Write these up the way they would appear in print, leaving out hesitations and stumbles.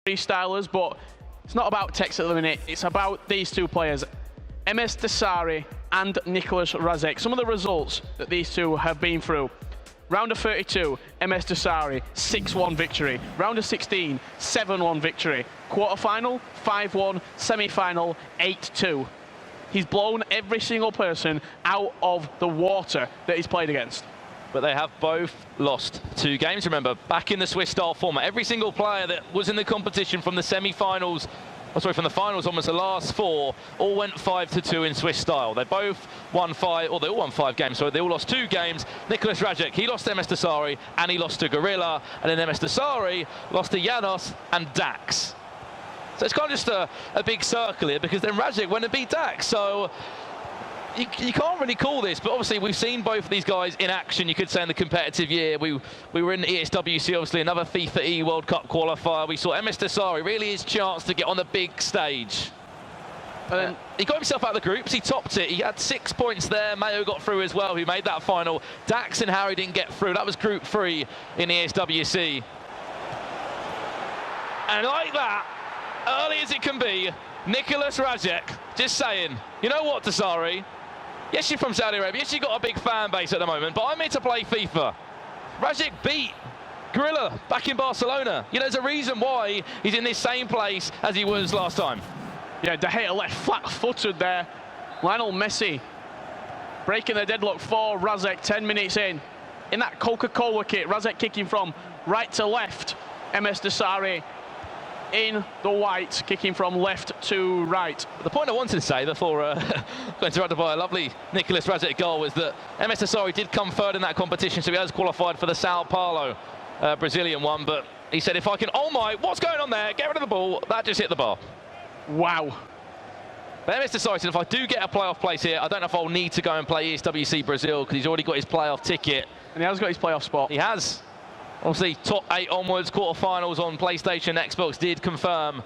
freestylers, but it's not about text at the minute. It's about these two players, Msdosary and NRaseck. Some of the results that these two have been through. Round of 32, Msdosary, 6-1 victory. Round of 16, 7-1 victory. Quarterfinal, 5-1. Semi-final, 8-2. He's blown every single person out of the water that he's played against. But they have both lost 2 games. Remember, back in the Swiss style format, every single player that was in the competition from the semi-finals, from the finals, almost the last 4, all went 5-2 in Swiss style. They both won 5, or they all won 5 games, so they all lost 2 games. NRaseck, he lost to Msdosary, and he lost to Gorilla, and then Msdosary lost to Janos and Dax. So it's kind of just a big circle here, because then Rajic went and beat Dax. So you can't really call this, but obviously we've seen both of these guys in action, you could say, in the competitive year. We were in ESWC, obviously, another FIFA eWorld Cup qualifier. We saw Msdosary really his chance to get on the big stage. He got himself out of the groups, he topped it, he had 6 points there. Mayo got through as well, who made that final. Dax and Harry didn't get through, that was Group 3 in ESWC. And like that, early as it can be, NRaseck just saying, you know what, Dosary? Yes, you're from Saudi Arabia. Yes, you've got a big fan base at the moment, but I'm here to play FIFA. Rajic beat Gorilla back in Barcelona. You know, there's a reason why he's in this same place as he was last time. Yeah, De Gea left flat-footed there. Lionel Messi breaking the deadlock for Rajic 10 minutes in. In that Coca-Cola kit, Rajic kicking from right to left. Msdosary in the white, kicking from left to right. The point I wanted to say before got interrupted by a lovely NRaseck goal was that Msdosary did come third in that competition, so he has qualified for the Sao Paulo Brazilian one, but he said, if I can, oh my, what's going on there? Get rid of the ball. That just hit the bar. Wow. But Msdosary said, if I do get a playoff place here, I don't know if I'll need to go and play ESWC Brazil, because he's already got his playoff ticket. And he has got his playoff spot. He has. Obviously, top 8 onwards, quarterfinals on PlayStation, Xbox did confirm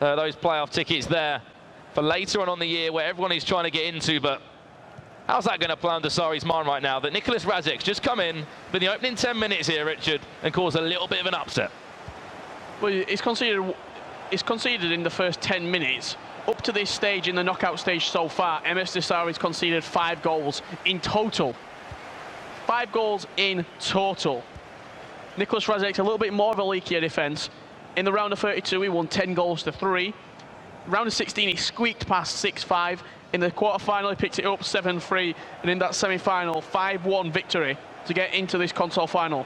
those playoff tickets there for later on the year, where everyone is trying to get into. But how's that going to play on Dosary's mind right now? That NRaseck's just come in for the opening 10 minutes here, Richard, and caused a little bit of an upset. Well, it's conceded in the first 10 minutes. Up to this stage, in the knockout stage so far, Msdosary's conceded 5 goals in total. 5 goals in total. NRaseck's a little bit more of a leakier defence. In the round of 32, he won 10 goals to 3. Round of 16, he squeaked past 6-5. In the quarterfinal, he picked it up 7-3. And in that semi-final, 5-1 victory to get into this console final.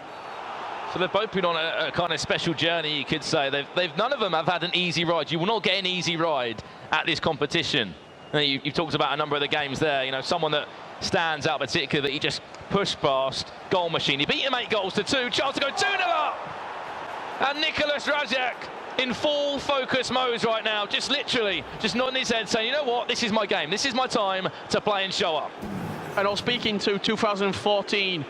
So they've both been on a kind of special journey, you could say. None of them have had an easy ride. You will not get an easy ride at this competition. You've talked about a number of the games there. You know, someone that stands out particularly that he just pushed past, goal machine. He beat him 8 goals to 2, chance to go 2-0 up! And NRaseck in full focus mode right now, just literally, just nodding his head saying, you know what, this is my game, this is my time to play and show up. And I was speaking to 2014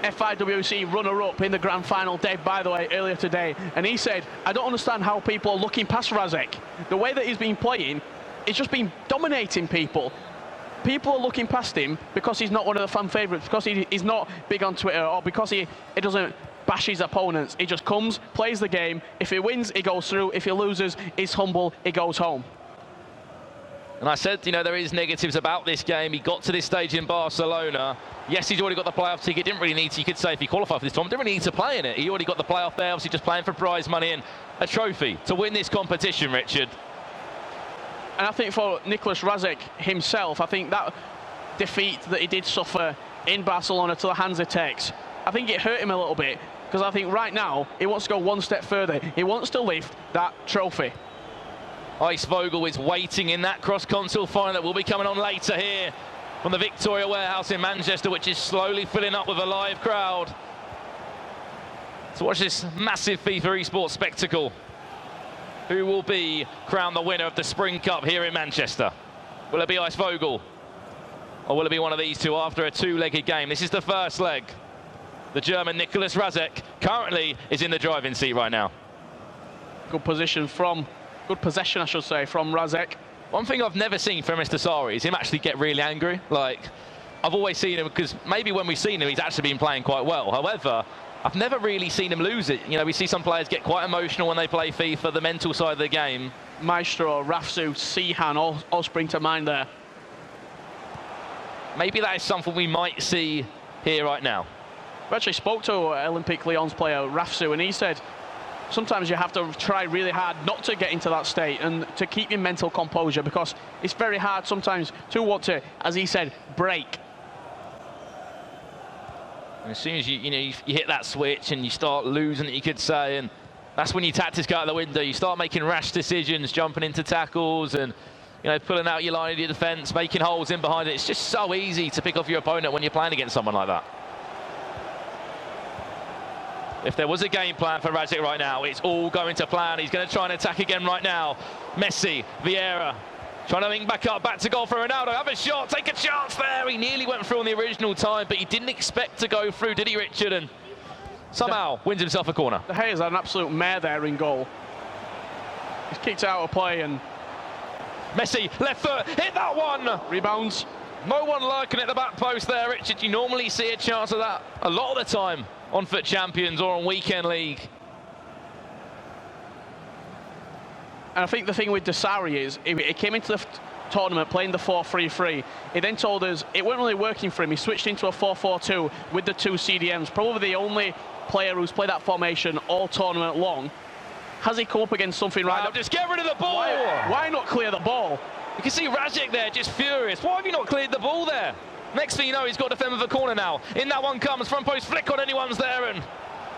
FIWC runner-up in the grand final, Dave, by the way, earlier today, and he said, I don't understand how people are looking past Rajic. The way that he's been playing, it's just been dominating people. People are looking past him because he's not one of the fan favourites, because he's not big on Twitter, or because he doesn't bash his opponents. He just comes, plays the game. If he wins, he goes through. If he loses, he's humble, he goes home. And I said, you know, there is negatives about this game. He got to this stage in Barcelona. Yes, he's already got the playoff ticket. Didn't really need to, you could say, if he qualified for this tournament, didn't really need to play in it. He already got the playoff there, obviously just playing for prize money and a trophy to win this competition, Richard. And I think for NRaseck himself, I think that defeat that he did suffer in Barcelona to the hands of Tex, I think it hurt him a little bit, because I think right now he wants to go one step further. He wants to lift that trophy. Ice Vogel is waiting in that cross-console final that will be coming on later here from the Victoria Warehouse in Manchester, which is slowly filling up with a live crowd. So watch this massive FIFA eSports spectacle. Who will be crowned the winner of the Spring Cup here in Manchester? Will it be Ice Vogel? Or will it be one of these two after a 2-legged game? This is the first leg. The German NRaseck currently is in the driving seat right now. Good possession, I should say, from Rajic. One thing I've never seen from Msdosary is him actually get really angry. Like, I've always seen him, because maybe when we've seen him, he's actually been playing quite well. However, I've never really seen him lose it. You know, we see some players get quite emotional when they play FIFA, the mental side of the game. Maestro, Rafsu, Sihan, all spring to mind there. Maybe that is something we might see here right now. We actually spoke to Olympique Lyon's player, Rafsu, and he said sometimes you have to try really hard not to get into that state and to keep your mental composure, because it's very hard sometimes to want to, as he said, break. And as soon as you hit that switch and you start losing it, you could say, and that's when your tactics go out the window. You start making rash decisions, jumping into tackles and pulling out your line of your defence, making holes in behind it. It's just so easy to pick off your opponent when you're playing against someone like that. If there was a game plan for NRaseck right now, it's all going to plan. He's going to try and attack again right now. Messi, Vieira, trying to link back up, back to goal for Ronaldo. Have a shot, take a chance there. He nearly went through on the original time, but he didn't expect to go through, did he, Richard? And somehow wins himself a corner. De Gea's had an absolute mare there in goal. He's kicked out of play and... Messi, left foot, hit that one! Rebounds. No one lurking at the back post there, Richard. You normally see a chance of that a lot of the time on FUT Champions or on Weekend League. And I think the thing with Msdosary is, he came into the tournament playing the 4-3-3. He then told us it wasn't really working for him. He switched into a 4-4-2 with the two CDMs. Probably the only player who's played that formation all tournament long. Has he come up against something right now? Just get rid of the ball! Why not clear the ball? You can see NRaseck there, just furious. Why have you not cleared the ball there? Next thing you know, he's got to defend with a corner now. In that one comes, front post flick on anyone's there, and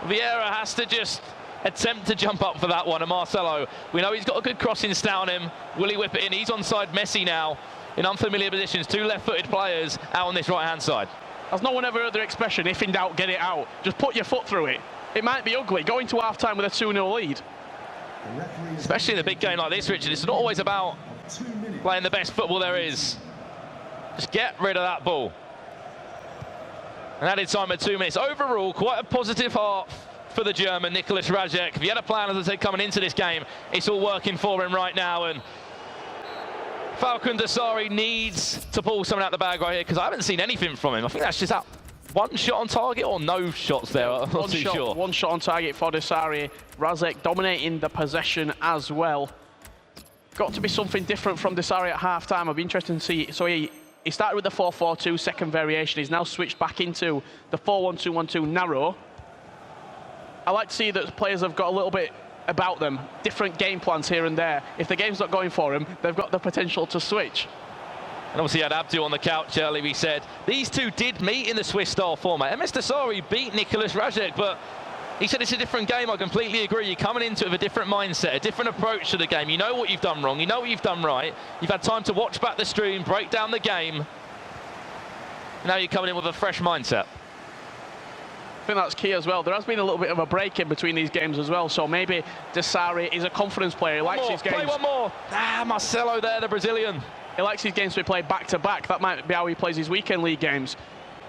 Vieira has to just attempt to jump up for that one. And Marcelo, we know he's got a good crossing stout on him. Will he whip it in? He's onside Messi now in unfamiliar positions. Two left-footed players out on this right-hand side. Has no one ever heard the expression, if in doubt, get it out? Just put your foot through it. It might be ugly, going to half-time with a 2-0 lead. Especially in a big game like this, Richard, it's not always about playing the best football there is. Just get rid of that ball. And added time at 2 minutes. Overall, quite a positive half for the German, Nicolas NRaseck. If he had a plan, as I said, coming into this game, it's all working for him right now. And Falcon Msdosary needs to pull something out the bag right here, because I haven't seen anything from him. I think that's just that one shot on target or no shots there. I'm not too sure. One shot on target for Msdosary. NRaseck dominating the possession as well. Got to be something different from Msdosary at half-time. I'd be interested to see. So he started with the 4-4-2, second variation. He's now switched back into the 4-1-2-1-2 narrow. I like to see that players have got a little bit about them, different game plans here and there. If the game's not going for him, they've got the potential to switch. And obviously had Abdu on the couch earlier. We said these two did meet in the Swiss-style format. Msdosary beat Nicolas NRaseck, but he said it's a different game. I completely agree. You're coming into it with a different mindset, a different approach to the game. You know what you've done wrong. You know what you've done right. You've had time to watch back the stream, break down the game. Now you're coming in with a fresh mindset. I think that's key as well. There has been a little bit of a break in between these games as well, so maybe Msdosary is a confidence player. He likes his games. Play one more. Marcelo there, the Brazilian. He likes his games to be played back-to-back. That might be how he plays his weekend league games.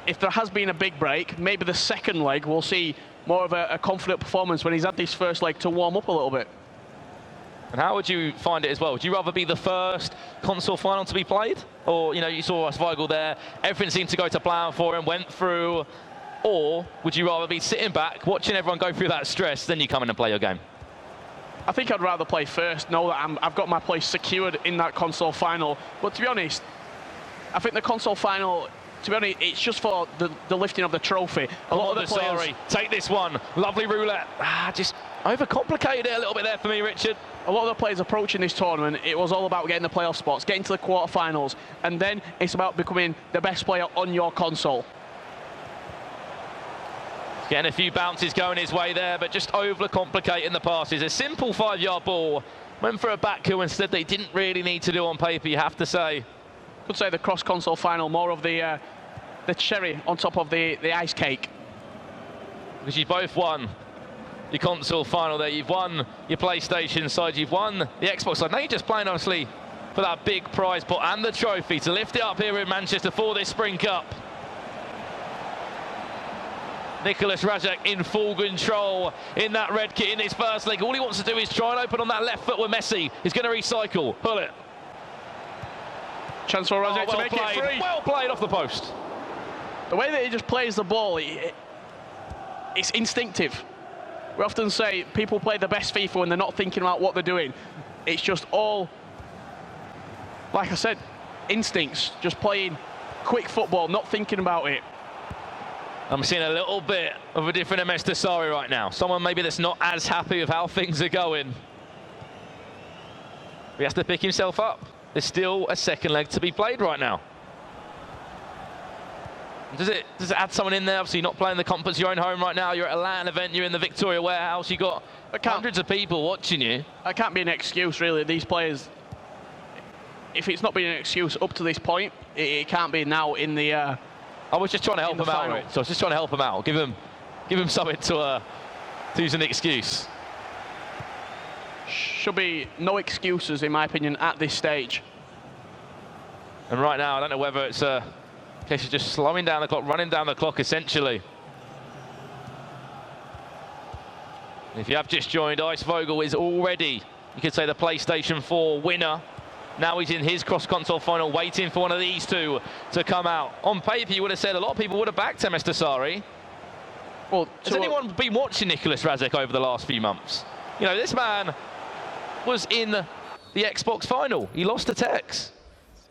If there has been a big break, maybe the second leg we'll see more of a confident performance when he's had this first leg to warm up a little bit. And how would you find it as well? Would you rather be the first console final to be played? Or, you saw Weigl there, everything seemed to go to plan for him, went through. Or would you rather be sitting back, watching everyone go through that stress, then you come in and play your game? I think I'd rather play first, know that I've got my place secured in that console final. But to be honest, I think the console final, to be honest, it's just for the lifting of the trophy. A lot of the players... Take this one. Lovely roulette. Just overcomplicated it a little bit there for me, Richard. A lot of the players approaching this tournament, it was all about getting the playoff spots, getting to the quarterfinals, and then it's about becoming the best player on your console. Getting a few bounces going his way there, but just overcomplicating the passes. A simple 5-yard ball. Went for a back heel instead they didn't really need to do on paper, you have to say. Could say the cross-console final, more of the cherry on top of the ice cake. Because you've both won your console final there. You've won your PlayStation side, you've won the Xbox side. Now you're just playing, honestly, for that big prize pot and the trophy to lift it up here in Manchester for this Spring Cup. Nicolas NRaseck in full control in that red kit in his first leg. All he wants to do is try and open on that left foot with Messi. He's going to recycle. Pull it. Chance for NRaseck to make it free. Well played off the post. The way that he just plays the ball, it's instinctive. We often say people play the best FIFA when they're not thinking about what they're doing. It's just all, like I said, instincts, just playing quick football, not thinking about it. I'm seeing a little bit of a different Msdosary right now. Someone maybe that's not as happy with how things are going. He has to pick himself up. There's still a second leg to be played right now. Does it add someone in there? Obviously, you're not playing the conference, your own home right now. You're at a LAN event, you're in the Victoria Warehouse, you've got hundreds of people watching you. That can't be an excuse, really. These players, if it's not been an excuse up to this point, it can't be now in the... I was just trying to help him out, Rich. So I was just trying to help him out. Give him something to use an excuse. Should be no excuses, in my opinion, at this stage. And right now, I don't know whether it's a case of just slowing down the clock, running down the clock, essentially. If you have just joined, Ice Vogel is already, you could say, the PlayStation 4 winner. Now he's in his cross-console final, waiting for one of these two to come out. On paper, you would have said a lot of people would have backed Msdosary. Well, has anyone been watching NRaseck over the last few months? You know, this man was in the Xbox final. He lost to Tex.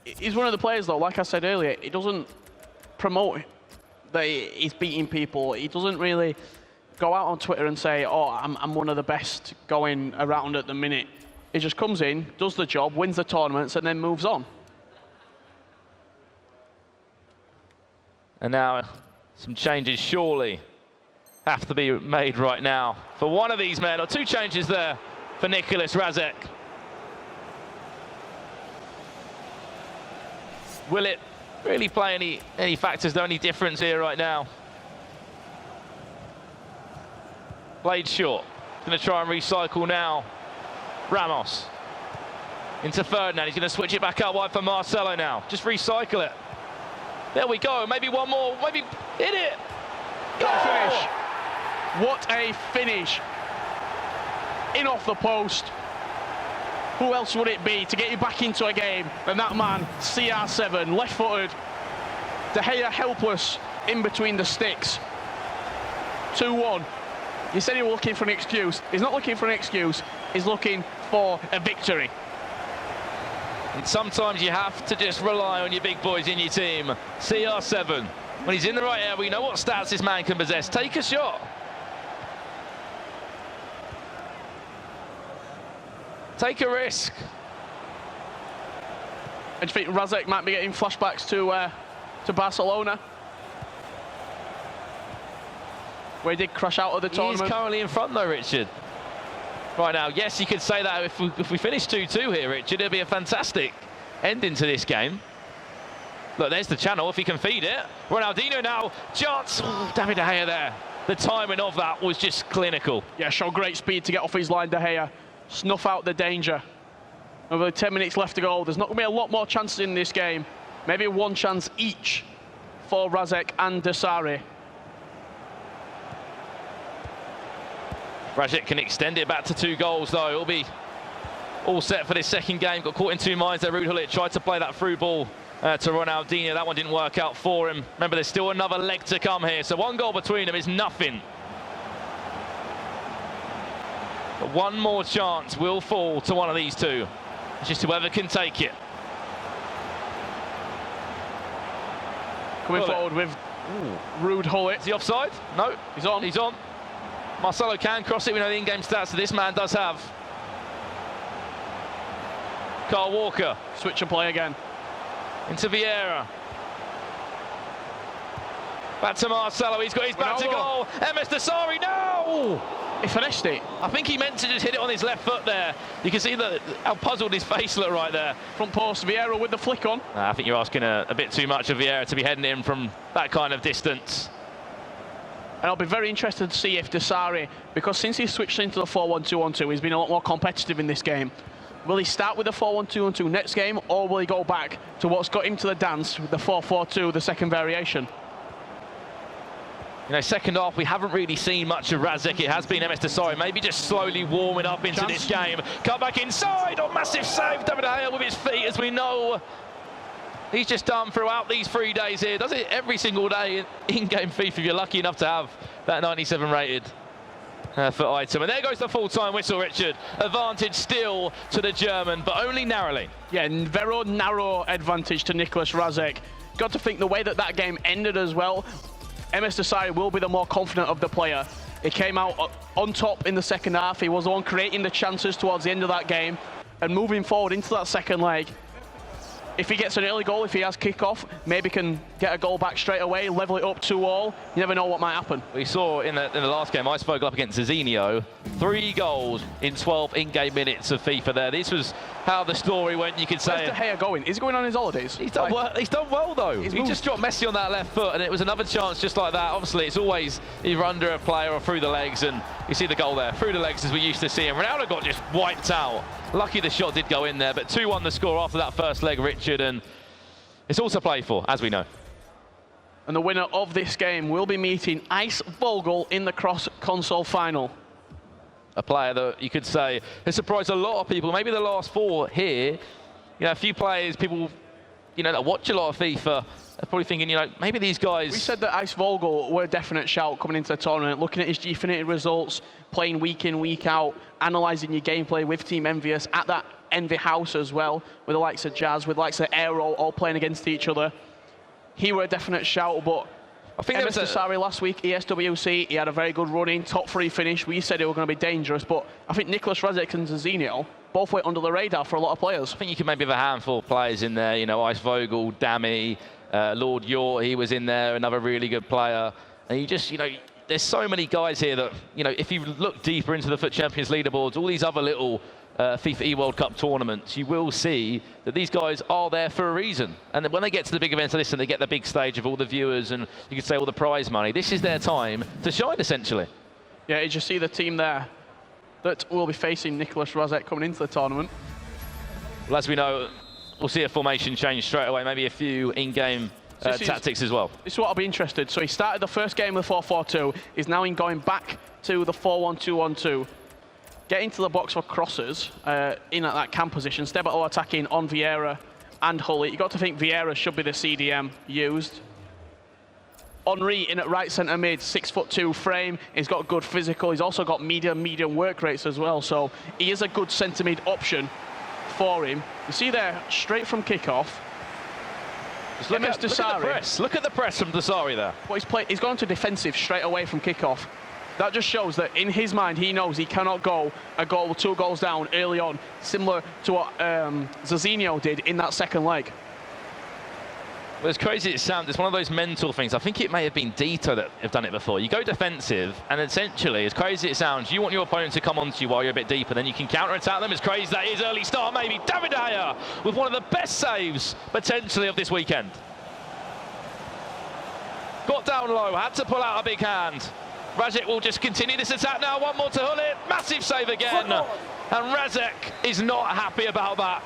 He's one of the players, though, like I said earlier, he doesn't promote that he's beating people. He doesn't really go out on Twitter and say, oh, I'm one of the best going around at the minute. He just comes in, does the job, wins the tournaments, and then moves on. And now some changes surely have to be made right now for one of these men, or two changes there for NRaseck. Will it really play any factors? Is there any difference here right now? Played short. Going to try and recycle now. Ramos into Ferdinand. He's going to switch it back out wide for Marcelo now. Just recycle it. There we go. Maybe one more. Maybe hit it. What a finish. What a finish. In off the post. Who else would it be to get you back into a game than that man, CR7, left-footed. De Gea helpless in between the sticks. 2-1. You said he was looking for an excuse. He's not looking for an excuse. He's looking for a victory. And sometimes you have to just rely on your big boys in your team. CR7, when he's in the right area, we know what stats this man can possess. Take a shot. Take a risk. And do you think Razek might be getting flashbacks to Barcelona, where he did crash out of the tournament? He's currently in front though, Richard. Right now, yes, you could say that if we finish 2-2 here, Richard, it'll be a fantastic ending to this game. Look, there's the channel, if he can feed it. Ronaldinho now, chance. Oh, David De Gea there. The timing of that was just clinical. Yeah, showed great speed to get off his line, De Gea. Snuff out the danger. Over 10 minutes left to go. There's not going to be a lot more chances in this game. Maybe one chance each for Razek and Msdosary. Razek can extend it back to 2 goals, though. It'll be all set for this second game. Got caught in 2 minds there. Ruud Gullit tried to play that through ball to Ronaldinho. That one didn't work out for him. Remember, there's still another leg to come here, so 1 goal between them is nothing. But one more chance will fall to one of these two. It's just whoever can take it. Coming forward with Ruud Gullit. Is he offside? No. He's on. He's on. Marcelo can cross it. We know the in-game stats that this man does have. Kyle Walker. Switch and play again. Into Vieira. Back to Marcelo. He's got his back to goal. Msdosary, no! He finished it. I think he meant to just hit it on his left foot there. You can see how puzzled his face looked right there. Front post, Vieira with the flick on. I think you're asking a bit too much of Vieira to be heading in from that kind of distance. And I'll be very interested to see if Msdosary, because since he's switched into the 4-1-2-1-2, he's been a lot more competitive in this game. Will he start with the 4-1-2-1-2 next game, or will he go back to what's got him to the dance with the 4-4-2, the second variation? You know, second half, we haven't really seen much of Razek. It has been Msdosary, maybe just slowly warming up into this game. Cut back inside, oh, massive save. David De Gea with his feet, as we know. he's just done throughout these 3 days here. Does it every single day in-game FIFA if you're lucky enough to have that 97 rated FUT item. And there goes the full-time whistle, Richard. Advantage still to the German, but only narrowly. Yeah, very narrow advantage to NRaseck. Got to think the way that that game ended as well. Msdosary will be the more confident of the player. He came out on top in the second half. He was the one creating the chances towards the end of that game. And moving forward into that second leg, if he gets an early goal, if he has kick-off, maybe can get a goal back straight away, level it up 2-2. You never know what might happen. We saw in the last game, I spoke up against Zizinho, 3 goals in 12 in-game minutes of FIFA there. This was how the story went, you could say. Where's De Gea going? Is he going on his holidays? He's done well though. He just dropped Messi on that left foot, and it was another chance just like that. Obviously, it's always either under a player or through the legs, and you see the goal there, through the legs as we used to see him. Ronaldo got just wiped out. Lucky the shot did go in there, but 2-1 the score after that first leg, Richard, and it's also played for, as we know. And the winner of this game will be meeting Ice Vogel in the cross-console final. A player that you could say has surprised a lot of people. Maybe the last 4 here, you know, a few players, people, you know, that watch a lot of FIFA, are probably thinking, you know, maybe these guys... We said that Ice Vogel were a definite shout coming into the tournament, looking at his Gfinity results, playing week in, week out, analysing your gameplay with Team Envious at that Envy house as well, with the likes of Jazz, with the likes of Aero, all playing against each other. He were a definite shout, but I think Msdosary last week, ESWC, he had a very good run in, top 3 finish. We said they were going to be dangerous, but I think NRaseck and Zizinho both went under the radar for a lot of players. I think you could maybe have a handful of players in there, you know, Ice Vogel, Dammy, Lord Yort, he was in there, another really good player. And you just, you know, there's so many guys here that, you know, if you look deeper into the FUT Champions leaderboards, all these other little FIFA eWorld Cup tournaments, you will see that these guys are there for a reason. And when they get to the big events, listen, they get the big stage of all the viewers and you could say all the prize money. This is their time to shine, essentially. Yeah, you just see the team there that will be facing NRaseck coming into the tournament. Well, as we know, we'll see a formation change straight away, maybe a few in-game tactics as well. This is what I'll be interested. So he started the first game with 4-4-2. He's now going back to the 4-1-2-1-2. Get into the box for crosses in at that cam position. Stebato attacking on Vieira and Hully. You got to think Vieira should be the CDM used. Henry in at right centre mid, 6'2" frame. He's got good physical. He's also got medium work rates as well. So he is a good centre mid option for him. You see there, straight from kickoff. Look at the press. Look at the press from Msdosary there. Well, he's gone to defensive straight away from kickoff. That just shows that in his mind, he knows he cannot go a goal, 2 goals down early on, similar to what Zizinho did in that second leg. Well, as crazy as it sounds, it's one of those mental things. I think it may have been Dito that have done it before. You go defensive, and essentially, as crazy as it sounds, you want your opponent to come onto you while you're a bit deeper, then you can counter-attack them. As crazy as that is, early start maybe. David De Gea with one of the best saves, potentially, of this weekend. Got down low, had to pull out a big hand. NRaseck will just continue this attack now. One more to Hullet. Massive save again. And NRaseck is not happy about that.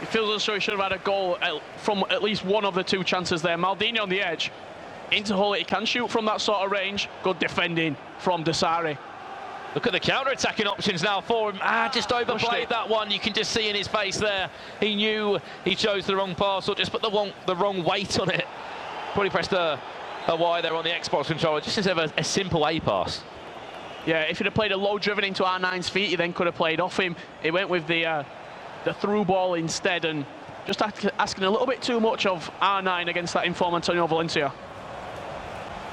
He feels as though he should have had a goal from at least one of the 2 chances there. Maldini on the edge. Into Hullet. He can shoot from that sort of range. Good defending from Msdosary. Look at the counter-attacking options now for him. Just overplayed that one. You can just see in his face there. He knew he chose the wrong pass or just put the wrong weight on it. Probably pressed a Y there on the Xbox controller, just instead of a simple A pass. Yeah, if he'd have played a low driven into R9's feet, he then could have played off him. He went with the through ball instead, and just asking a little bit too much of R9 against that inform Antonio Valencia.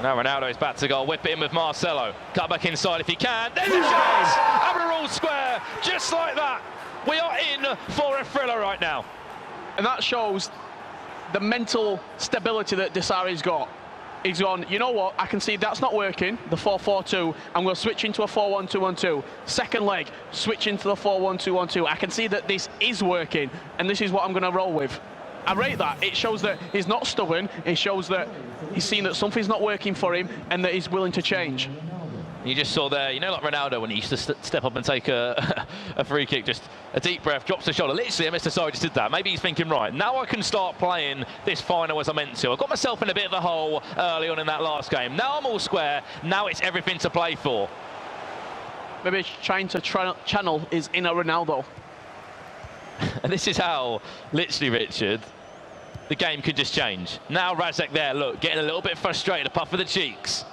Now Ronaldo is back to goal, whip it in with Marcelo. Cut back inside if he can. There's a chance! And we're all square, just like that. We are in for a thriller right now. And that shows the mental stability that Msdosary's got. He's gone, you know what, I can see that's not working, the 4-4-2. I'm going to switch into a 4-1-2-1-2. Second leg, switch into the 4-1-2-1-2. I can see that this is working, and this is what I'm going to roll with. I rate that. It shows that he's not stubborn. It shows that he's seen that something's not working for him and that he's willing to change. You just saw there, you know, like Ronaldo when he used to step up and take a free kick, just a deep breath, drops the shoulder. Literally, Msdosary just did that. Maybe he's thinking, right, now I can start playing this final as I meant to. I got myself in a bit of a hole early on in that last game. Now I'm all square. Now it's everything to play for. Maybe trying to channel his inner Ronaldo. And this is how, literally, Richard, the game could just change. Now NRaseck there, look, getting a little bit frustrated, a puff of the cheeks.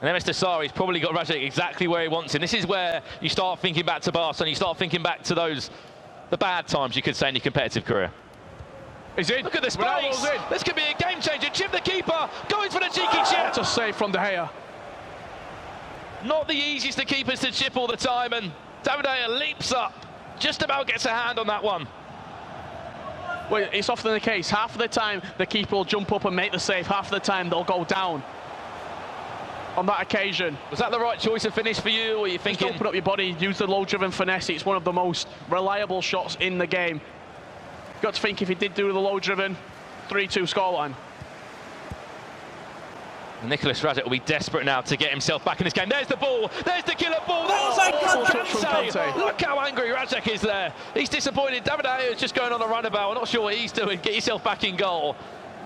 And Msdosary's probably got NRaseck exactly where he wants him. This is where you start thinking back to Barcelona, you start thinking back to the bad times, you could say, in your competitive career. He's in. Look at the space. This could be a game changer. Chip the keeper, going for the cheeky chip. It's a save from De Gea. Not the easiest of keepers to chip all the time, and David De Gea leaps up, just about gets a hand on that one. Well, it's often the case. Half of the time, the keeper will jump up and make the save. Half of the time, they'll go down. On that occasion. Was that the right choice of finish for you, or are you thinking? Just open up your body, use the low-driven finesse. It's one of the most reliable shots in the game. Got to think if he did do the low-driven, 3-2 scoreline. Nicolas NRaseck will be desperate now to get himself back in this game. There's the ball, there's the killer ball. Look how angry NRaseck is there. He's disappointed. David De Gea is just going on a runabout. I'm not sure what he's doing. Get yourself back in goal.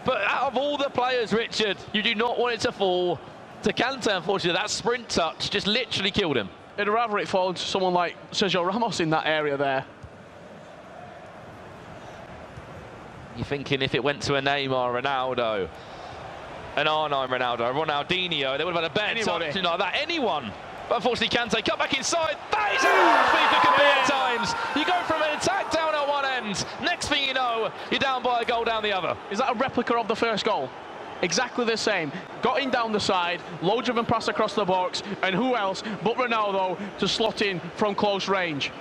But out of all the players, Richard, you do not want it to fall to Kante, unfortunately. That sprint touch just literally killed him. I'd rather it fall to someone like Sergio Ramos in that area there. You're thinking if it went to a Neymar, Ronaldo, an R9 Ronaldo, Ronaldinho, they would have had a better something like that. Anyone. But unfortunately, Kante cut back inside. That is how FIFA can be at times. You go from an attack down at one end. Next thing you know, you're down by a goal down the other. Is that a replica of the first goal? Exactly the same. Got in down the side, low-driven pass across the box, and who else but Ronaldo to slot in from close range.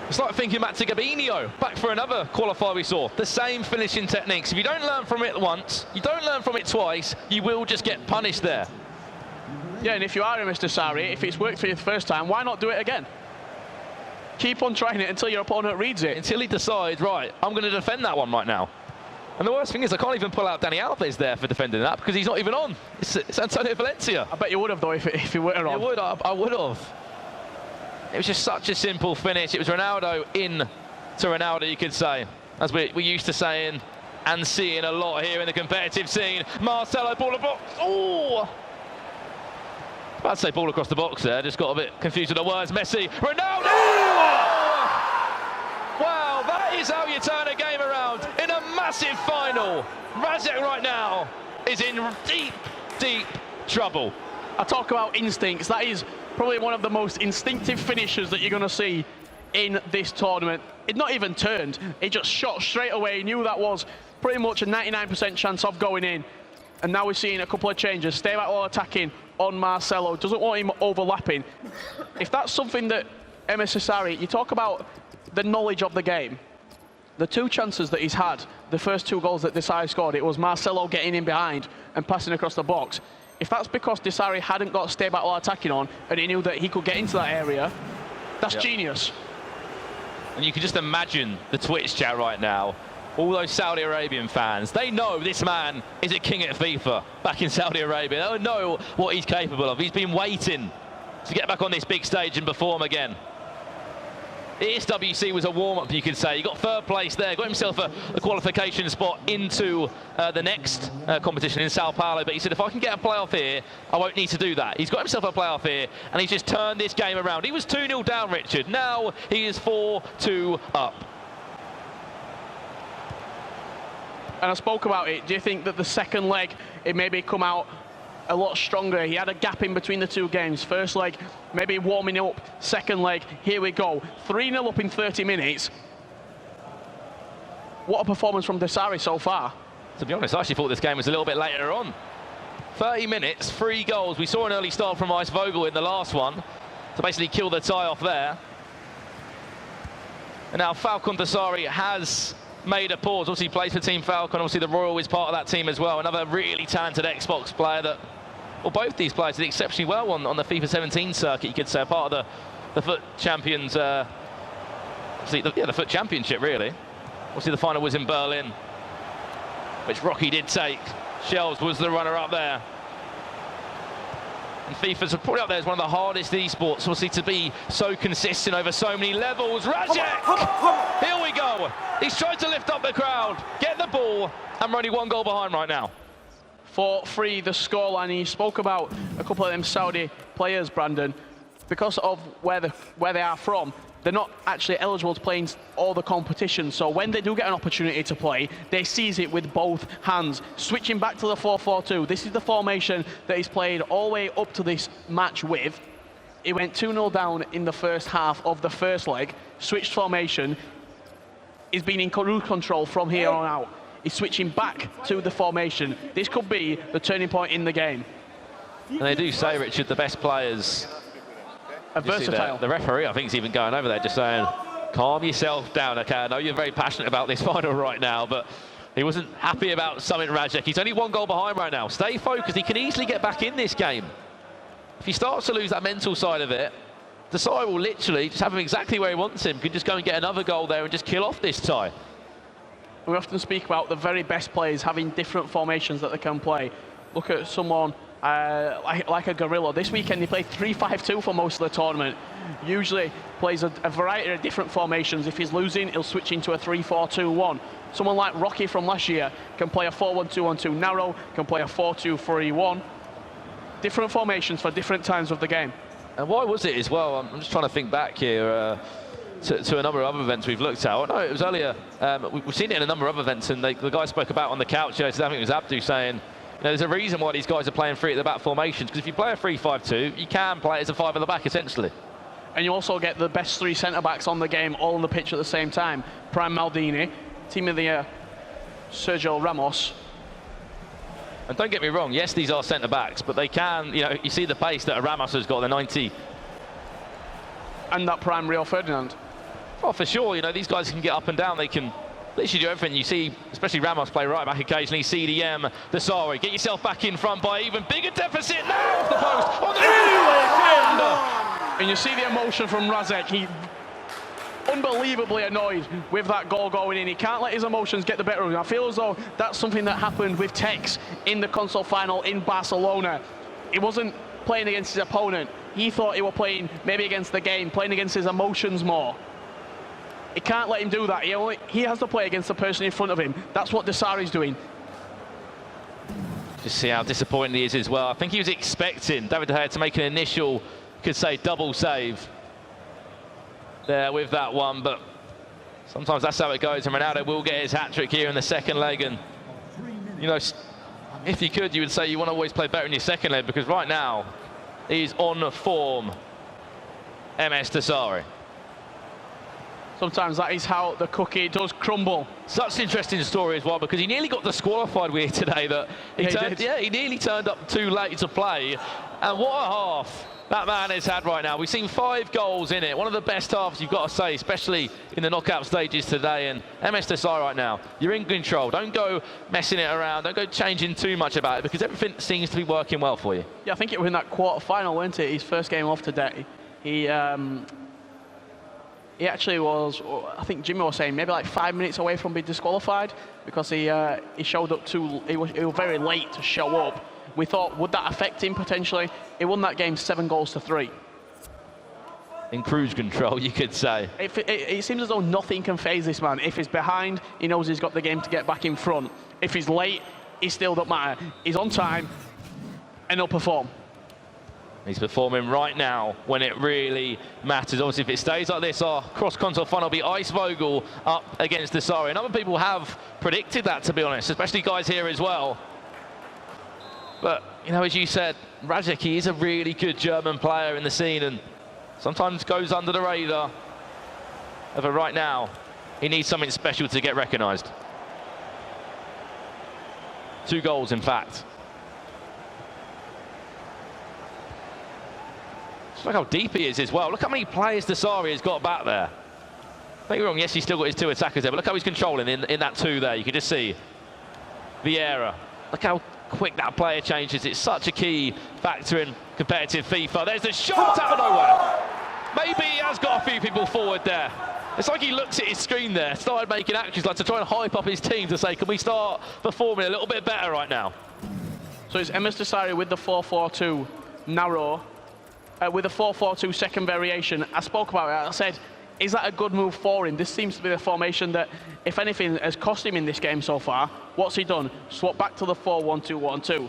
It's like thinking back to Gabinho, back for another qualifier we saw. The same finishing techniques. If you don't learn from it once, you don't learn from it twice, you will just get punished there. Yeah, and if you are a Msdosary, if it's worked for you the first time, why not do it again? Keep on trying it until your opponent reads it. Until he decides, right, I'm going to defend that one right now. And the worst thing is I can't even pull out Dani Alves there for defending that because he's not even on. It's Antonio Valencia. I bet you would have, though, if he were on. I would have. It was just such a simple finish. It was Ronaldo in to Ronaldo, you could say. As we're used to saying and seeing a lot here in the competitive scene. Marcelo, ball across. Oh! I'd say ball across the box there. Just got a bit confused with the words. Messi, Ronaldo! Wow, that is how you turn a game around in a massive final. NRaseck right now is in deep, deep trouble. I talk about instincts. That is probably one of the most instinctive finishers that you're going to see in this tournament. It not even turned. It just shot straight away. He knew that was pretty much a 99% chance of going in. And now we're seeing a couple of changes. Stay back while attacking on Marcelo. Doesn't want him overlapping. If that's something that Msdosary, you talk about the knowledge of the game. The two chances that he's had, the first two goals that Desari scored, it was Marcelo getting in behind and passing across the box. If that's because Desari hadn't got stay back while attacking on and he knew that he could get into that area, that's genius. And you can just imagine the Twitch chat right now. All those Saudi Arabian fans, they know this man is a king at FIFA back in Saudi Arabia. They know what he's capable of. He's been waiting to get back on this big stage and perform again. ESWC was a warm-up, you could say. He got third place there, got himself a qualification spot into the next competition in Sao Paulo. But he said, if I can get a playoff here, I won't need to do that. He's got himself a playoff here, and he's just turned this game around. He was 2-0 down, Richard. Now he is 4-2 up. And I spoke about it. Do you think that the second leg, it maybe come out a lot stronger? He had a gap in between the two games. First leg, maybe warming up. Second leg, here we go. 3-0 up in 30 minutes. What a performance from Desari so far. To be honest, I actually thought this game was a little bit later on. 30 minutes, 3 goals. We saw an early start from Ice Vogel in the last one to basically kill the tie off there. And now Falcon Desari has made a pause. Obviously he plays for Team Falcon. Obviously the Royal is part of that team as well. Another really talented Xbox player that, well, both these players did exceptionally well on the FIFA 17 circuit, you could say, part of the FUT Champions, obviously the FUT Championship, really. Obviously the final was in Berlin, which Rocky did take. Shells was the runner-up there. And FIFA's probably up there as one of the hardest esports, obviously, to be so consistent over so many levels. NRaseck! Here we go. He's tried to lift up the crowd, get the ball, and we're only 1 goal behind right now. 4-3 the scoreline. You spoke about a couple of them Saudi players, Brandon. because of where they are from, they're not actually eligible to play in all the competitions. So when they do get an opportunity to play, they seize it with both hands. Switching back to the 4-4-2, this is the formation that he's played all the way up to this match with. He went 2-0 down in the first half of the first leg, switched formation. He's been in cruise control from here on out. He's switching back to the formation. This could be the turning point in the game. And they do say, Richard, the best players are versatile. The referee, I think, is even going over there just saying, calm yourself down, okay? I know you're very passionate about this final right now, but he wasn't happy about something, NRaseck. He's only 1 goal behind right now. Stay focused. He can easily get back in this game. If he starts to lose that mental side of it, Msdosary will literally just have him exactly where he wants him. Could just go and get another goal there and just kill off this tie. We often speak about the very best players having different formations that they can play. Look at someone like a gorilla. This weekend he played 3-5-2 for most of the tournament. Usually plays a variety of different formations. If he's losing, he'll switch into a 3-4-2-1. Someone like Rocky from last year can play a 4-1-2-1-2 narrow, can play a 4-2-3-1. Different formations for different times of the game. And why was it as well? I'm just trying to think back here to a number of other events we've looked at. No, it was earlier. We've seen it in a number of events, and the guy spoke about on the couch. I think it was Abdu saying, there's a reason why these guys are playing 3 at the back formations, because if you play a 3-5-2, you can play it as a 5 at the back, essentially. And you also get the best 3 centre-backs on the game all on the pitch at the same time. Prime Maldini, team of the year, Sergio Ramos. And don't get me wrong, yes, these are centre-backs, but they can, you see the pace that Ramos has got, the 90. And that prime Rio Ferdinand. Oh, for sure, these guys can get up and down. They can literally do everything. You see, especially Ramos play right back occasionally. CDM, Msdosary, get yourself back in front by even bigger deficit now off the post. On the and you see the emotion from NRaseck. He unbelievably annoyed with that goal going in. He can't let his emotions get the better of him. I feel as though that's something that happened with Tex in the console final in Barcelona. He wasn't playing against his opponent. He thought he was playing maybe against the game, playing against his emotions more. He can't let him do that. He has to play against the person in front of him. That's what Msdosary's doing. Just see how disappointed he is as well. I think he was expecting David De Gea to make an initial, you could say, double save there with that one, but sometimes that's how it goes, and Ronaldo will get his hat-trick here in the second leg. And if you could, you would say you want to always play better in your second leg, because right now he's on form, Msdosary. Sometimes that is how the cookie does crumble. Such an interesting story as well, because he nearly got disqualified with today. That he nearly turned up too late to play, and what a half that man has had right now. We've seen 5 goals in it. One of the best halves, you've got to say, especially in the knockout stages today. And Msdosary right now, you're in control. Don't go messing it around. Don't go changing too much about it, because everything seems to be working well for you. Yeah, I think it was in that quarter-final, wasn't it? His first game off today. He actually was, I think Jimmy was saying, maybe like 5 minutes away from being disqualified, because he showed up he was very late to show up. We thought, would that affect him potentially? He won that game 7-3. In cruise control, you could say. It seems as though nothing can faze this man. If he's behind, he knows he's got the game to get back in front. If he's late, he still don't matter. He's on time, and he'll perform. He's performing right now when it really matters. Obviously, if it stays like this, our cross-console final will be Ice Vogel up against Msdosary. And other people have predicted that, to be honest, especially guys here as well. But, as you said, NRaseck, he is a really good German player in the scene, and sometimes goes under the radar. But right now, he needs something special to get recognised. 2 goals, in fact. Look how deep he is as well. Look how many players Msdosary has got back there. Don't get me wrong, yes, he's still got his 2 attackers there, but look how he's controlling in that 2 there. You can just see Vieira. Look how quick that player changes. It's such a key factor in competitive FIFA. There's the shot out of nowhere. Maybe he has got a few people forward there. It's like he looks at his screen there, started making actions like to try and hype up his team to say, can we start performing a little bit better right now? So it's Msdosary with the 4-4-2 narrow. With a 4-4-2 second variation. I spoke about it. I said, is that a good move for him? This seems to be the formation that, if anything, has cost him in this game so far. What's he done? Swap back to the 4-1-2-1-2.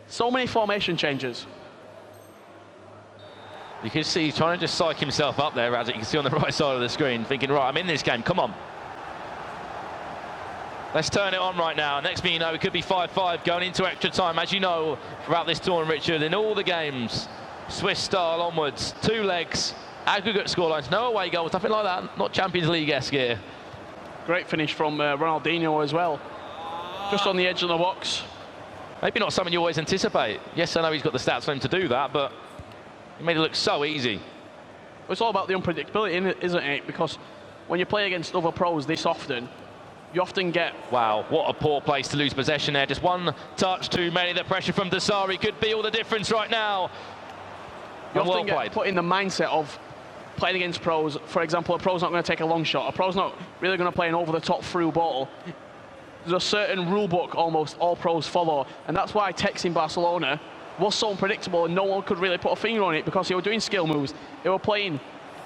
So many formation changes. You can see he's trying to just psych himself up there, as you can see on the right side of the screen, thinking, right, I'm in this game, come on. Let's turn it on right now. Next thing you know, it could be 5-5 going into extra time. As you know, throughout this tournament, Richard, in all the games, Swiss style onwards, 2 legs, aggregate scorelines, no away goals, nothing like that. Not Champions League-esque here. Great finish from Ronaldinho as well. Just on the edge of the box. Maybe not something you always anticipate. Yes, I know he's got the stats for him to do that, but it made it look so easy. It's all about the unpredictability, isn't it? Because when you play against other pros this often, you often get... Wow, what a poor place to lose possession there. Just one touch too many. The pressure from Msdosary could be all the difference right now. You often get put in the mindset of playing against pros. For example, a pro's not going to take a long shot. A pro's not really going to play an over-the-top through ball. There's a certain rule book almost all pros follow, and that's why Tex in Barcelona was so unpredictable and no one could really put a finger on it, because they were doing skill moves, they were playing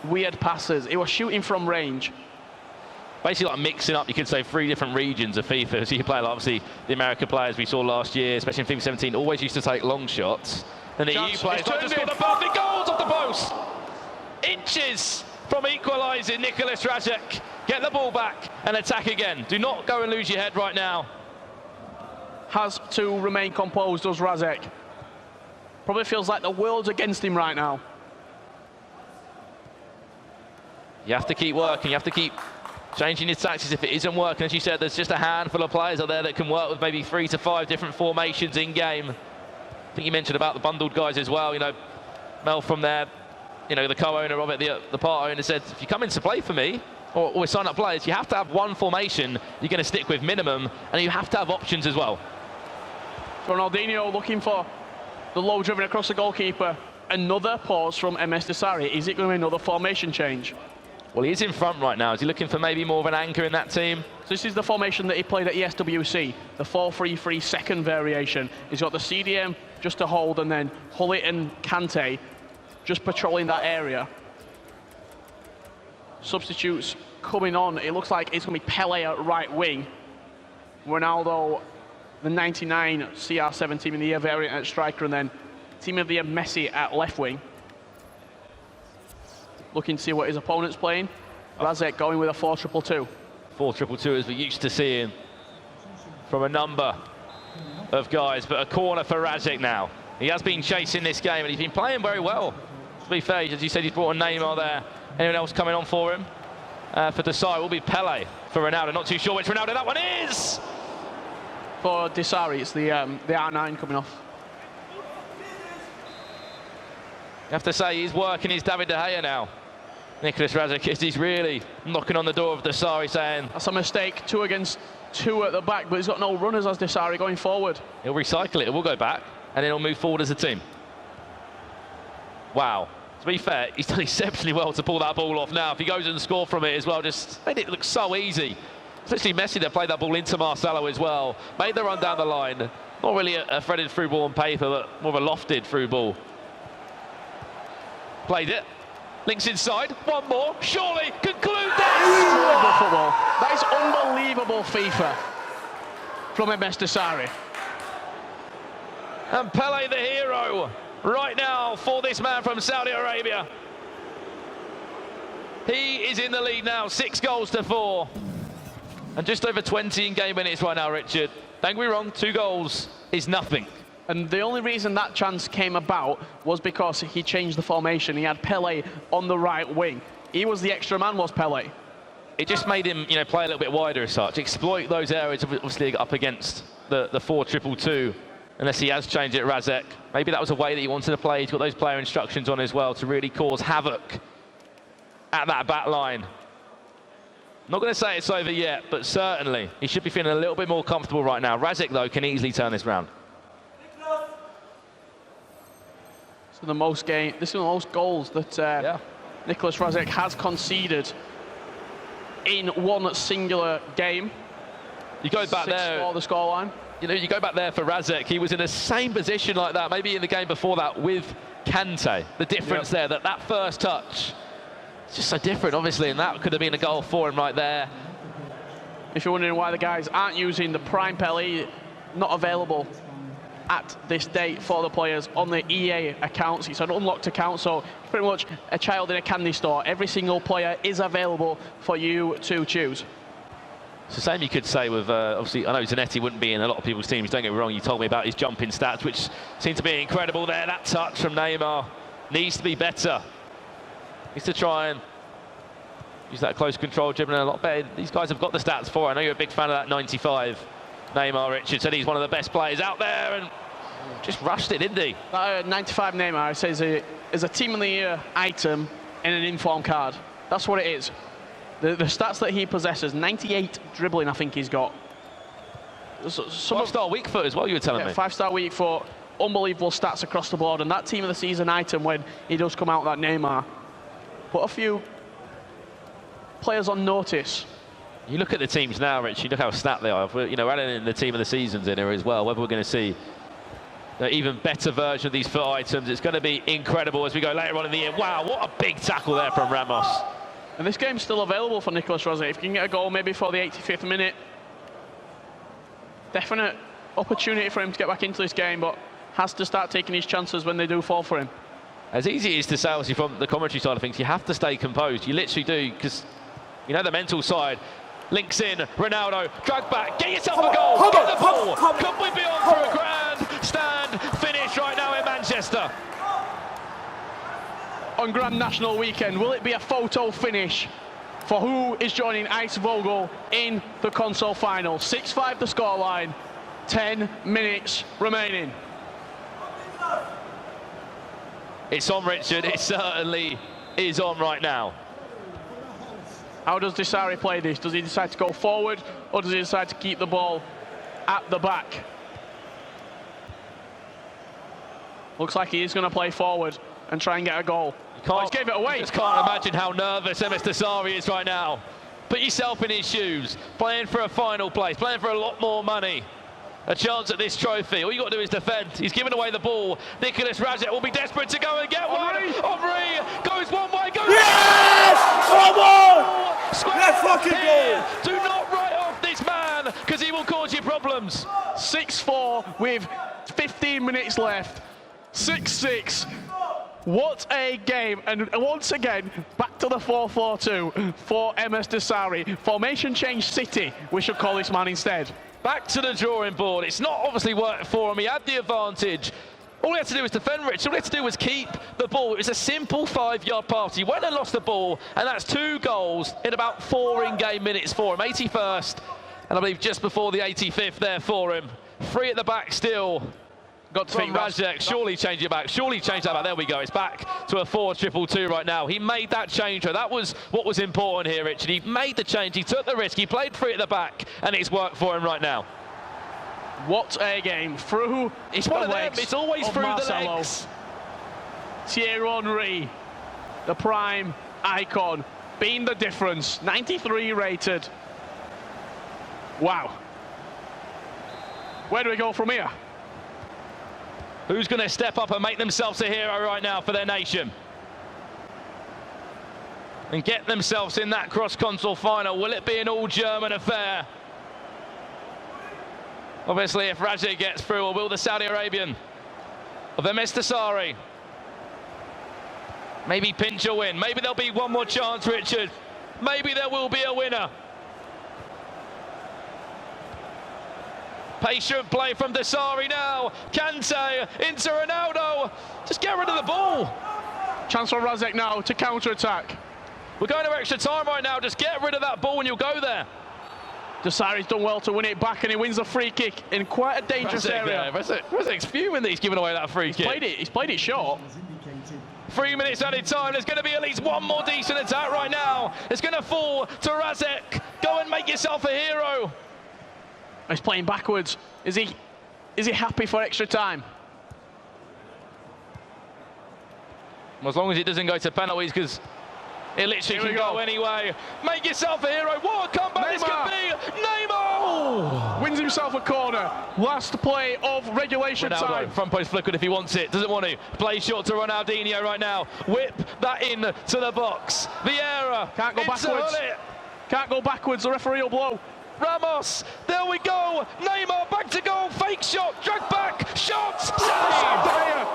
weird passes, they were shooting from range. Basically like mixing up, you could say, 3 different regions of FIFA. So you play, like, obviously, the American players we saw last year, especially in FIFA 17, always used to take long shots. And the EU players just scored the perfect goals off the post. Inches from equalising. NRaseck, get the ball back and attack again. Do not go and lose your head right now. Has to remain composed, does Razek. Probably feels like the world's against him right now. You have to keep working, you have to keep changing your tactics if it isn't working. As you said, there's just a handful of players out there that can work with maybe 3 to 5 different formations in game. I think you mentioned about the bundled guys as well. You know, Mel from there, you know, the co-owner of it, the part owner, said, if you come in to play for me, or sign up players, you have to have one formation you're going to stick with minimum, and you have to have options as well. Ronaldinho looking for the low driven across the goalkeeper. Another pause from Msdosary. Is it going to be another formation change? Well, he is in front right now. Is he looking for maybe more of an anchor in that team? So this is the formation that he played at ESWC, the 4-3-3 second variation. He's got the CDM just to hold, and then Hullet and Kante just patrolling that area. Substitutes coming on. It looks like it's going to be Pele at right wing. Ronaldo, the 99 CR7 team in the year variant at striker, and then team of the year Messi at left wing. Looking to see what his opponent's playing. Razek going with a 4-2-2. 4-2-2 as we're used to seeing from a number of guys, but a corner for Razek now. He has been chasing this game and he's been playing very well. To be fair, as you said, he's brought a Neymar there. Anyone else coming on for him? For Desai will be Pele. For Ronaldo, not too sure which Ronaldo that one is! For Desari, it's the R9 coming off. You have to say, he's working his David De Gea now. NRaseck, he's really knocking on the door of Desari, saying... That's a mistake, 2 against 2 at the back, but he's got no runners as Desari going forward. He'll recycle it, it will go back, and then he'll move forward as a team. Wow. To be fair, he's done exceptionally well to pull that ball off now. If he goes and scores from it as well, just made it look so easy. Especially Messi that played that ball into Marcelo as well. Made the run down the line. Not really a threaded through ball on paper, but more of a lofted through ball. Played it. Links inside. One more. Surely conclude that. Football. That is unbelievable FIFA from Msdosary. And Pele the hero right now for this man from Saudi Arabia. He is in the lead now, 6 goals to 4. And just over 20 in game minutes right now, Richard. Don't get me wrong, 2 goals is nothing. And the only reason that chance came about was because he changed the formation. He had Pele on the right wing. He was the extra man, was Pele. It just made him, you know, play a little bit wider as such. Exploit those areas, obviously, up against the 4-2-2. Unless he has changed it, Razek. Maybe that was a way that he wanted to play. He's got those player instructions on as well to really cause havoc at that back line. Not going to say it's over yet, but certainly he should be feeling a little bit more comfortable right now. Razek, though, can easily turn this round. This is the most goals that Nicolas Razek has conceded in one singular game. You go back there for the scoreline. You know, you go back there for Razek. He was in the same position like that, maybe in the game before that with Kante. The difference there, that first touch. It's just so different, obviously, and that could have been a goal for him right there. If you're wondering why the guys aren't using the prime Pele, not available at this date for the players on the EA accounts. It's an unlocked account, so pretty much a child in a candy store. Every single player is available for you to choose. It's the same you could say with, obviously, I know Zanetti wouldn't be in a lot of people's teams, don't get me wrong, you told me about his jumping stats, which seem to be incredible there. That touch from Neymar needs to be better. Needs to try and use that close control, dribbling a lot better. These guys have got the stats for it. I know you're a big fan of that 95. Neymar, Richard said he's one of the best players out there and just rushed it, didn't he? 95 Neymar says is a team of the year item in an inform card. That's what it is. The stats that he possesses, 98 dribbling I think he's got. Five-star weak foot as well, you were telling me. 5-star weak foot, unbelievable stats across the board, and that team of the season item when he does come out, that Neymar. Put a few players on notice. You look at the teams now, Rich, you look how stacked they are. You know, adding in the team of the seasons in here as well, whether we're going to see an even better version of these foot items, it's going to be incredible as we go later on in the year. Wow, what a big tackle there from Ramos. And this game's still available for NRaseck. If you can get a goal maybe for the 85th minute, definite opportunity for him to get back into this game, but has to start taking his chances when they do fall for him. As easy it is to say, obviously, from the commentary side of things, you have to stay composed. You literally do, because, you know, the mental side. Links in, Ronaldo, drag back, get yourself a goal, get the ball. Could we be on for a grand stand finish right now in Manchester? On Grand National weekend, will it be a photo finish for who is joining Ice Vogel in the console final? 6-5 the scoreline, 10 minutes remaining. It's on, Richard, it certainly is on right now. How does Msdosary play this? Does he decide to go forward, or does he decide to keep the ball at the back? Looks like he is going to play forward and try and get a goal. Oh, he's gave it away. You just can't imagine how nervous Msdosary is right now. Put yourself in his shoes, playing for a final place, playing for a lot more money. A chance at this trophy. All you got to do is defend. He's given away the ball. Nicolas NRaseck will be desperate to go and get one. Henry goes one way, goes... Yes! Come on! Let's fucking go! Do not write off this man, because he will cause you problems. 6-4 with 15 minutes left. 6-6. What a game. And once again, back to the 4-4-2 for Msdosary. Formation change City, we should call this man instead. Back to the drawing board. It's not obviously worked for him. He had the advantage. All he had to do was defend, Rich. All he had to do was keep the ball. It was a simple 5-yard pass. He went and lost the ball, and that's 2 goals in about 4 in-game minutes for him. 81st, and I believe just before the 85th there for him. 3 at the back still. Got to think NRaseck, surely change it back. Surely change that back. There we go. It's back to a 4-2-2 right now. He made that change. That was what was important here, Richard. He made the change. He took the risk. He played 3 at the back, and it's worked for him right now. What a game. Through it's one of them. It's always through Marcelo. the legs. Thierry Henry, the prime icon, being the difference. 93 rated. Wow. Where do we go from here? Who's going to step up and make themselves a hero right now for their nation? And get themselves in that cross-console final? Will it be an all-German affair? Obviously, if NRaseck gets through, or will the Saudi Arabian of Msdosary maybe pinch a win? Maybe there'll be one more chance, Richard. Maybe there will be a winner. Patient play from Msdosary now. Kante into Ronaldo. Just get rid of the ball. Chance for NRaseck now to counter-attack. We're going to extra time right now. Just get rid of that ball and you'll go there. Msdosary's done well to win it back, and he wins a free kick in quite a dangerous area. NRaseck's fuming that he's given away that free kick. He's played it short. 3 minutes added time. There's going to be at least one more decent attack right now. It's going to fall to NRaseck. Go and make yourself a hero. He's playing backwards. Is he happy for extra time? As long as it doesn't go to penalties, because it literally can go anyway. Make yourself a hero. What a comeback this could be. Neymar wins himself a corner. Last play of regulation time. Front post flickered if he wants it. Doesn't want to. Play short to Ronaldinho right now. Whip that in to the box. Vieira can't go backwards. Can't go backwards. The referee will blow. Ramos, there we go. Neymar back to goal, fake shot, drag back, shot, save!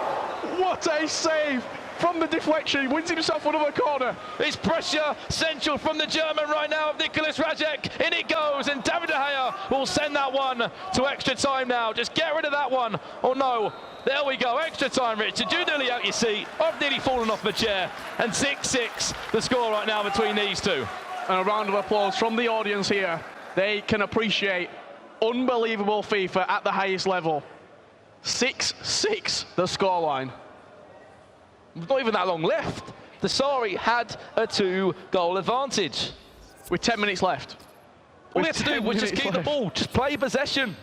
What a save from the deflection. He wins himself another corner. It's pressure central from the German right now of Nicolas Razek. In it goes, and David De Gea will send that one to extra time now. Just get rid of that one. Oh no, there we go, extra time, Richard. You're nearly out your seat. I've nearly fallen off my chair. And 6-6 the score right now between these two. And a round of applause from the audience here. They can appreciate unbelievable FIFA at the highest level. 6-6 the scoreline. Not even that long left. Msdosary had a 2-goal advantage. With 10 minutes left. All we had to do was just keep the ball, just play possession.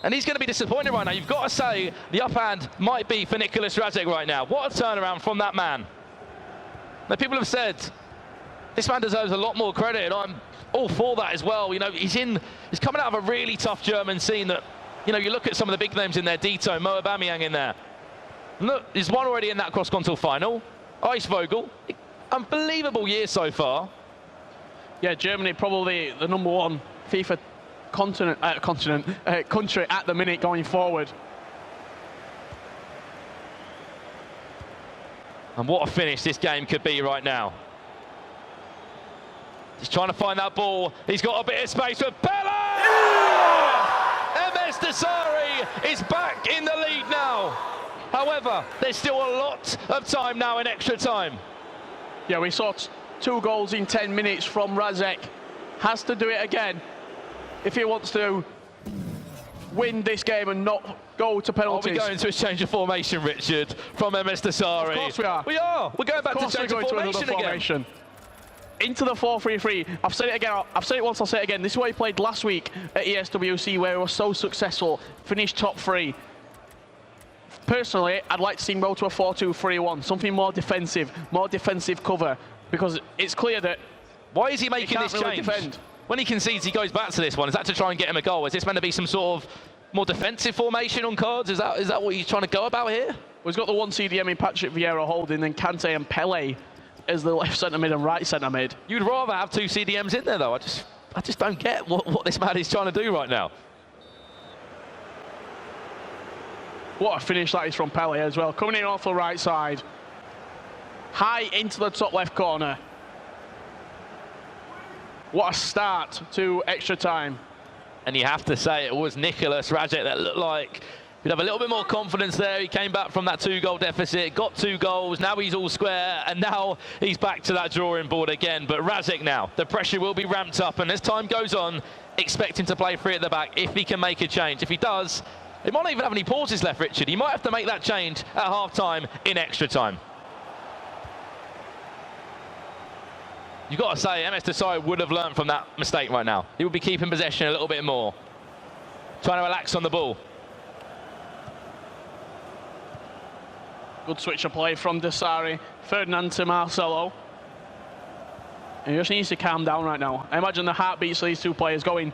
And he's going to be disappointed right now. You've got to say the up hand might be for Nicolas Razek right now. What a turnaround from that man. Now, people have said this man deserves a lot more credit, and I'm all for that as well. You know, he's coming out of a really tough German scene that, you know, you look at some of the big names in there, Dito, Mo Aubameyang in there. Look, there's one already in that cross-continental final. Ice Vogel, unbelievable year so far. Yeah, Germany probably the #1 FIFA country at the minute going forward. And what a finish this game could be right now. He's trying to find that ball. He's got a bit of space for Pele! Yeah! Msdosary is back in the lead now. However, there's still a lot of time now in extra time. Yeah, we saw 2 goals in 10 minutes from Razek. Has to do it again if he wants to win this game and not go to penalties. Are we going to a change of formation, Richard, from Msdosary? Of course we are. We are. We're going back to change of formation again. Into the 4-3-3. I've said it again. I've said it once. I'll say it again. This is what he played last week at ESWC, where he was so successful. Finished top 3. Personally, I'd like to see him go to a 4-2-3-1, something more defensive cover, because it's clear that why is he making this really change? Defend. When he concedes, he goes back to this one. Is that to try and get him a goal? Is this meant to be some sort of more defensive formation on cards? Is that what he's trying to go about here? Well, he's got the 1 CDM in Patrick Vieira holding, then Kante and Pele as the left centre mid and right centre mid. You'd rather have 2 CDMs in there, though. I just don't get what this man is trying to do right now. What a finish that is from Pele as well. Coming in off the right side. High into the top left corner. What a start to extra time. And you have to say it was Nicolas Razek that looked like he'd have a little bit more confidence there. He came back from that 2-goal deficit, got 2 goals, now he's all square, and now he's back to that drawing board again. But Razek now, the pressure will be ramped up, and as time goes on, expect him to play free at the back if he can make a change. If he does, he might not even have any pauses left, Richard. He might have to make that change at half-time in extra time. You've got to say, Msdosary would have learned from that mistake right now. He would be keeping possession a little bit more. Trying to relax on the ball. Good switch of play from Msdosary. Ferdinand to Marcelo. And he just needs to calm down right now. I imagine the heartbeats of these 2 players going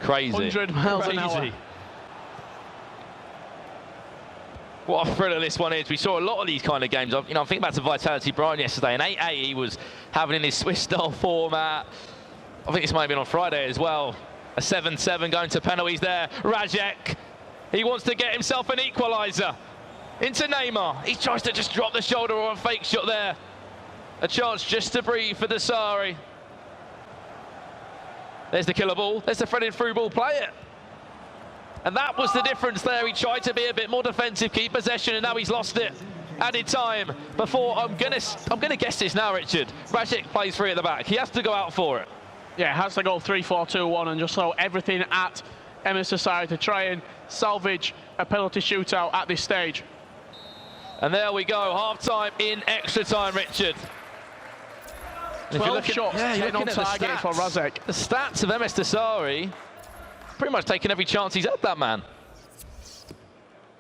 crazy. 100 miles an hour. What a thriller this one is. We saw a lot of these kind of games. You know, I'm thinking back to Vitality Brian yesterday, and 8-8 he was having in his Swiss-style format. I think this might have been on Friday as well. A 7-7 going to penalties there. Razek, he wants to get himself an equaliser. Into Neymar. He tries to just drop the shoulder or a fake shot there. A chance just to breathe for Msdosary. There's the killer ball. There's the threaded through ball. Play it. And that was the difference there. He tried to be a bit more defensive, keep possession, and now he's lost it. Added time before, I'm gonna guess this now, Richard. Razek plays free at the back. He has to go out for it. Yeah, has to go 3-4-2-1 and just throw everything at Msdosary to try and salvage a penalty shootout at this stage. And there we go, half-time in extra time, Richard. 12 shots, 10 on target for Razek. The stats of Msdosary, pretty much taking every chance he's had, that man.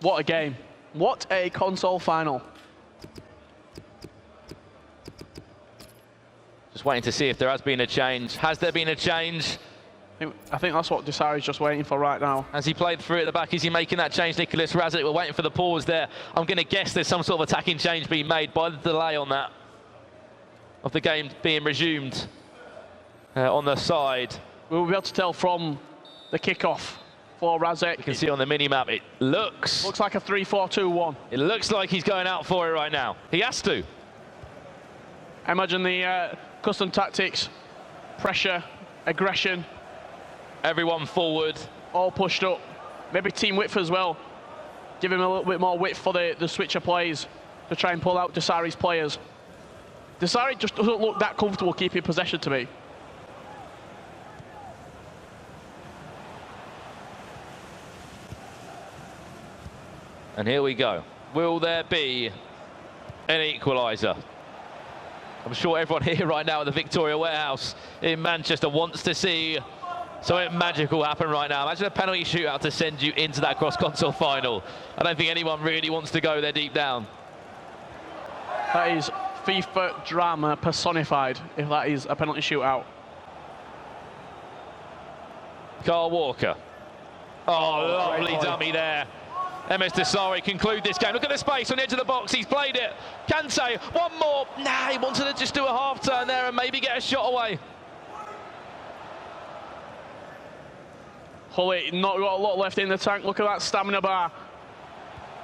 What a game. What a console final. Just waiting to see if there has been a change. Has there been a change? I think that's what Msdosary's just waiting for right now. Has he played through at the back? Is he making that change, Nicolas Razek? We're waiting for the pause there. I'm going to guess there's some sort of attacking change being made by the delay on that, of the game being resumed. on the side. We'll be able to tell from the kickoff for NRaseck. You can see on the mini-map, it looks like a 3-4-2-1. It looks like he's going out for it right now. He has to. I imagine the custom tactics, pressure, aggression. Everyone forward. All pushed up. Maybe team width as well. Give him a little bit more width for the switcher plays to try and pull out Msdosary's players. Msdosary just doesn't look that comfortable keeping possession to me. And here we go. Will there be an equaliser? I'm sure everyone here right now at the Victoria Warehouse in Manchester wants to see something magical happen right now. Imagine a penalty shootout to send you into that cross-console final. I don't think anyone really wants to go there deep down. That is FIFA drama personified, if that is a penalty shootout. Carl Walker. Oh, lovely dummy there. Msdosary conclude this game. Look at the space on the edge of the box. He's played it. Kante, one more. Nah, he wanted to just do a half turn there and maybe get a shot away. Hully not got a lot left in the tank. Look at that stamina bar.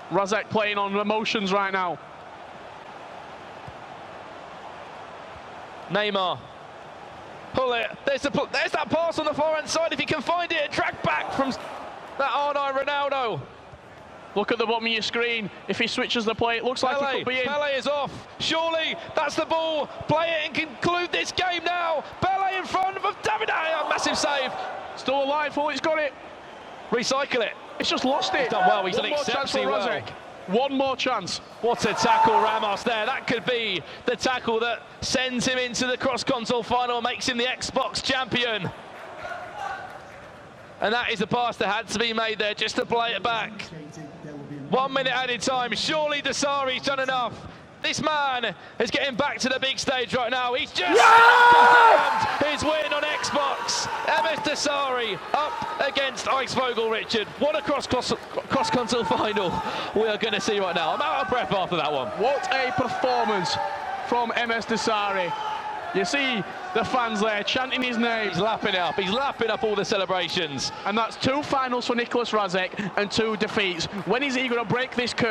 NRaseck playing on emotions right now. Neymar. Pull it. There's that pass on the far-hand side. If he can find it, track back from that R9 Ronaldo. Look at the bottom of your screen. If he switches the play, it looks like he could be in. Pele is off. Surely that's the ball. Play it and conclude this game now. Pele in front of David. A massive save. Still alive. Hully's got it. Recycle it. It's just lost it. He's done well. He's done One more chance for exceptionally well. NRaseck. One more chance. What a tackle, Ramos, there. That could be the tackle that sends him into the cross-console final, makes him the Xbox champion. And that is the pass that had to be made there, just to play it back. 1 minute added time. Surely Msdosary's done enough. This man is getting back to the big stage right now. He's just confirmed his win on Xbox. Msdosary up against Icevogel Richard. What a cross-console final we are going to see right now. I'm out of breath after that one. What a performance from Msdosary. You see the fans there chanting his name. He's lapping up. He's lapping up all the celebrations. And that's 2 finals for NRaseck and 2 defeats. When is he going to break this curse?